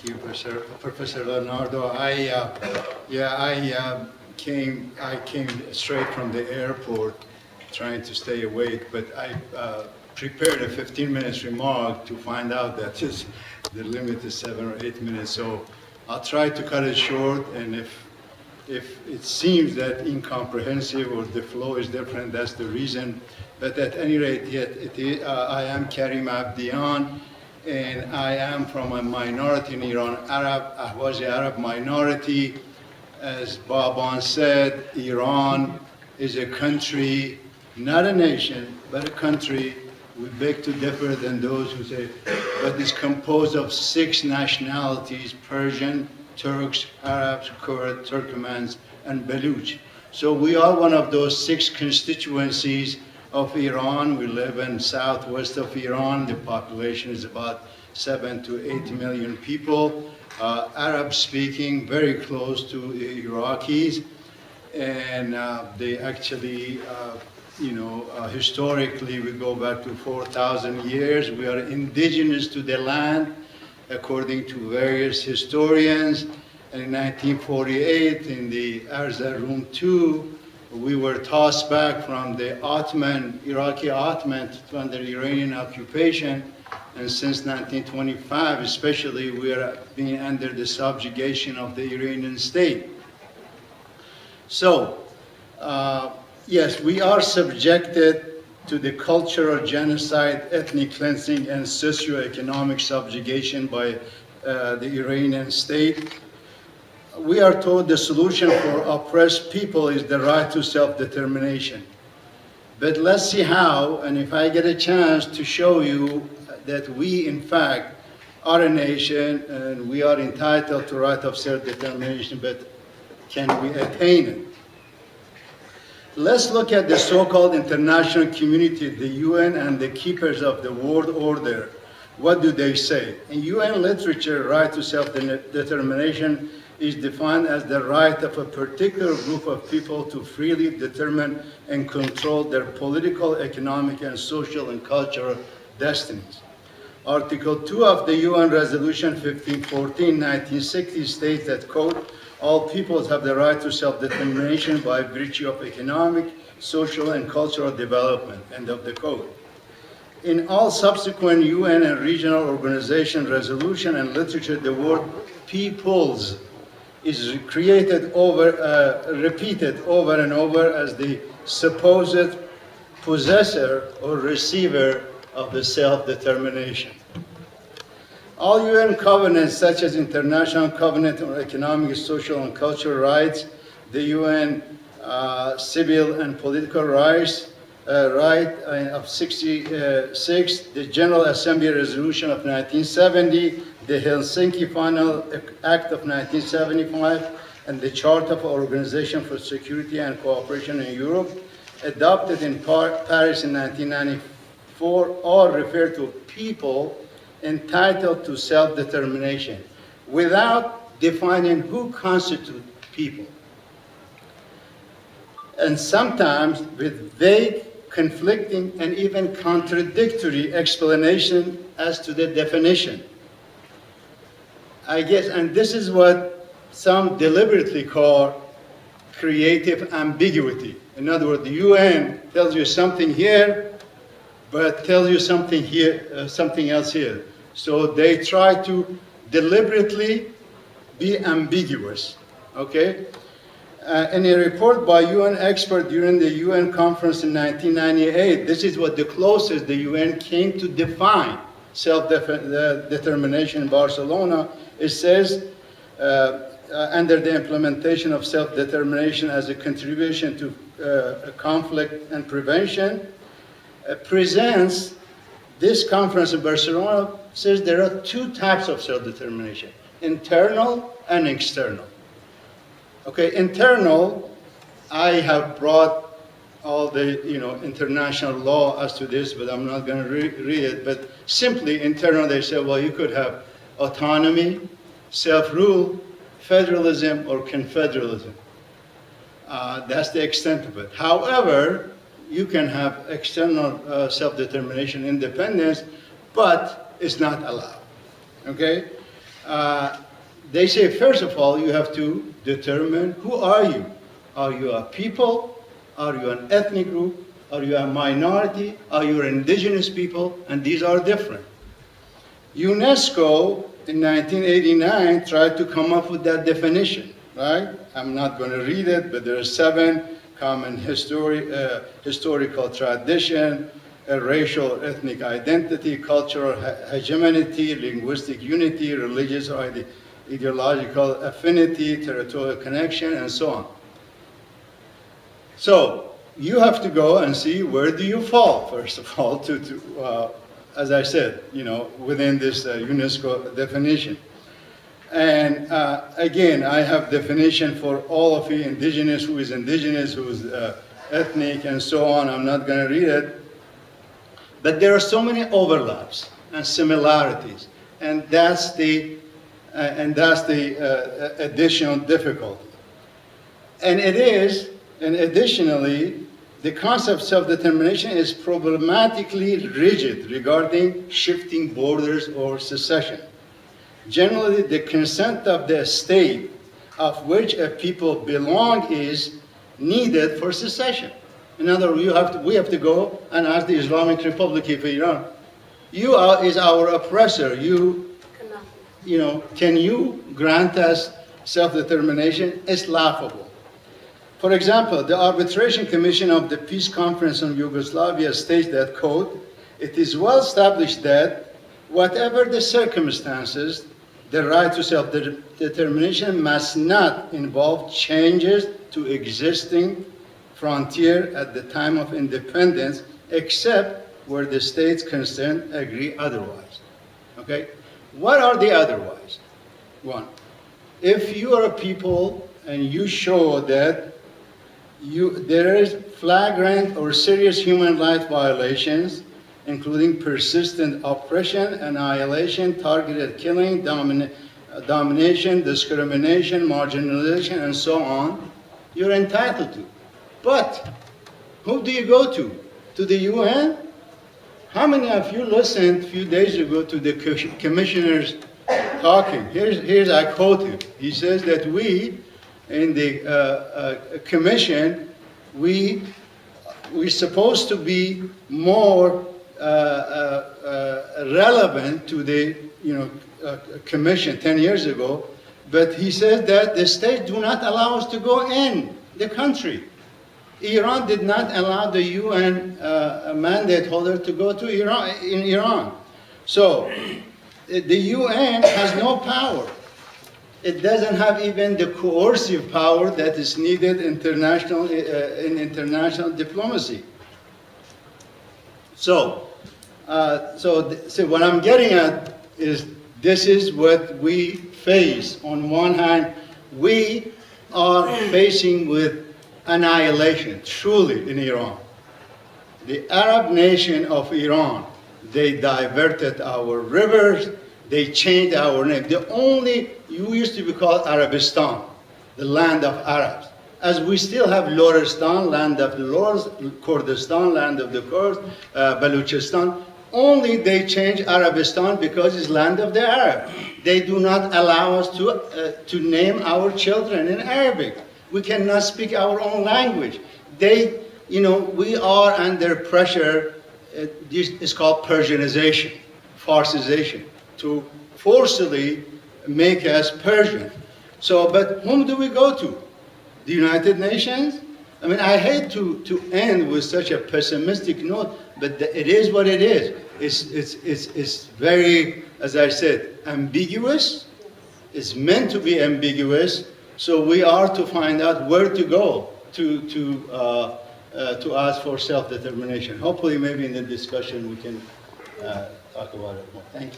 you, Professor Leonardo. I came straight from the airport, trying to stay awake, but I prepared a 15 minutes remark to find out that the limit is 7 or 8 minutes. So I'll try to cut it short, and if it seems that incomprehensive or the flow is different, that's the reason. But at any rate, I am Karim Abdian, and I am from a minority in Iran, Ahwazi Arab minority. As Baban said, Iran is a country, not a nation, but a country. We beg to differ than those who say, but it's composed of 6 nationalities: Persian, Turks, Arabs, Kurd, Turkmens, and Baluch. So we are one of those 6 constituencies of Iran. We live in southwest of Iran. The population is about 7 to 8 million people. Arab speaking, very close to Iraqis. And they actually, historically, we go back to 4,000 years. We are indigenous to the land, according to various historians. And in 1948, in the Erzurum II, we were tossed back from the Iraqi Ottoman under Iranian occupation. And since 1925, especially, we are being under the subjugation of the Iranian state. So, yes, we are subjected to the cultural genocide, ethnic cleansing, and socioeconomic subjugation by the Iranian state. We are told the solution for oppressed people is the right to self-determination. But let's see how, and if I get a chance to show you that we, in fact, are a nation and we are entitled to right of self-determination, but can we attain it? Let's look at the so-called international community, the UN and the keepers of the world order. What do they say? In UN literature, right to self-determination is defined as the right of a particular group of people to freely determine and control their political, economic, and social and cultural destinies. Article 2 of the UN Resolution 1514, 1960 states that, quote, all peoples have the right to self-determination by virtue of economic, social, and cultural development, end of the quote. In all subsequent UN and regional organization resolution and literature, the word peoples is repeated over and over as the supposed possessor or receiver of the self-determination. All UN covenants, such as International Covenant on Economic, Social, and Cultural Rights, the UN Civil and Political Rights of 66, the General Assembly Resolution of 1970, the Helsinki Final Act of 1975, and the Charter of Organization for Security and Cooperation in Europe, adopted in Paris in 1994, all refer to people entitled to self-determination without defining who constitute people. And sometimes with vague, conflicting, and even contradictory explanation as to the definition. I guess, and this is what some deliberately call creative ambiguity. In other words, the UN tells you something here, but tells you something here, something else here. So they try to deliberately be ambiguous, okay? In a report by UN expert during the UN conference in 1998, this is what the closest the UN came to define self-determination in Barcelona. It says, under the implementation of self-determination as a contribution to conflict and prevention, presents, this conference in Barcelona says there are 2 types of self-determination, internal and external. Okay, internal, I have brought all the international law as to this, but I'm not going to read it. But simply internal, they say, well, you could have autonomy, self-rule, federalism, or confederalism. That's the extent of it. However, you can have external self-determination, independence, but it's not allowed. Okay? They say, first of all, you have to determine who are you. Are you a people? Are you an ethnic group? Are you a minority? Are you indigenous people? And these are different. UNESCO in 1989 tried to come up with that definition, right? I'm not going to read it, but there are 7 common historical tradition, racial or ethnic identity, cultural hegemony, linguistic unity, religious or ideological affinity, territorial connection, and so on. So you have to go and see where do you fall, first of all, as I said, within this UNESCO definition. And again, I have definition for all of you, indigenous, who is ethnic, and so on. I'm not going to read it. But there are so many overlaps and similarities, and that's the additional difficulty. And additionally, the concept of self-determination is problematically rigid regarding shifting borders or secession. Generally, the consent of the state of which a people belong is needed for secession. In other words, we have to go and ask the Islamic Republic of Iran, is our oppressor. Can you grant us self-determination? It's laughable. For example, the Arbitration Commission of the Peace Conference on Yugoslavia states that, quote, "It is well established that whatever the circumstances, the right to self-determination must not involve changes to existing frontier at the time of independence, except where the states concerned agree otherwise." Okay? What are the otherwise? One, if you are a people and you show that there is flagrant or serious human rights violations, including persistent oppression, annihilation, targeted killing, domination, discrimination, marginalization, and so on, you're entitled to. But who do you go to? To the UN? How many of you listened a few days ago to the commissioners talking? Here's I quote him. He says that we, in the commission, we're supposed to be more relevant to the commission 10 years ago, but he says that the states do not allow us to go in the country. Iran did not allow the UN mandate holder to go to Iran. So the UN has no power. It doesn't have even the coercive power that is needed in international diplomacy. So what I'm getting at is this is what we face. On one hand, we are facing with annihilation, truly, in Iran. The Arab nation of Iran, they diverted our rivers, they changed our name. You used to be called Arabistan, the land of Arabs. As we still have Lorestan, land of the Lords, Kurdistan, land of the Kurds, Baluchistan, only they changed Arabistan because it's land of the Arab. They do not allow us to name our children in Arabic. We cannot speak our own language. We are under pressure. It's called Persianization, Farsization, to forcibly make us Persian. But whom do we go to? The United Nations? I mean, I hate to end with such a pessimistic note, but it is what it is. It's very, as I said, ambiguous. It's meant to be ambiguous. So we are to find out where to go to ask for self-determination. Hopefully, maybe in the discussion we can talk about it more. Thank you.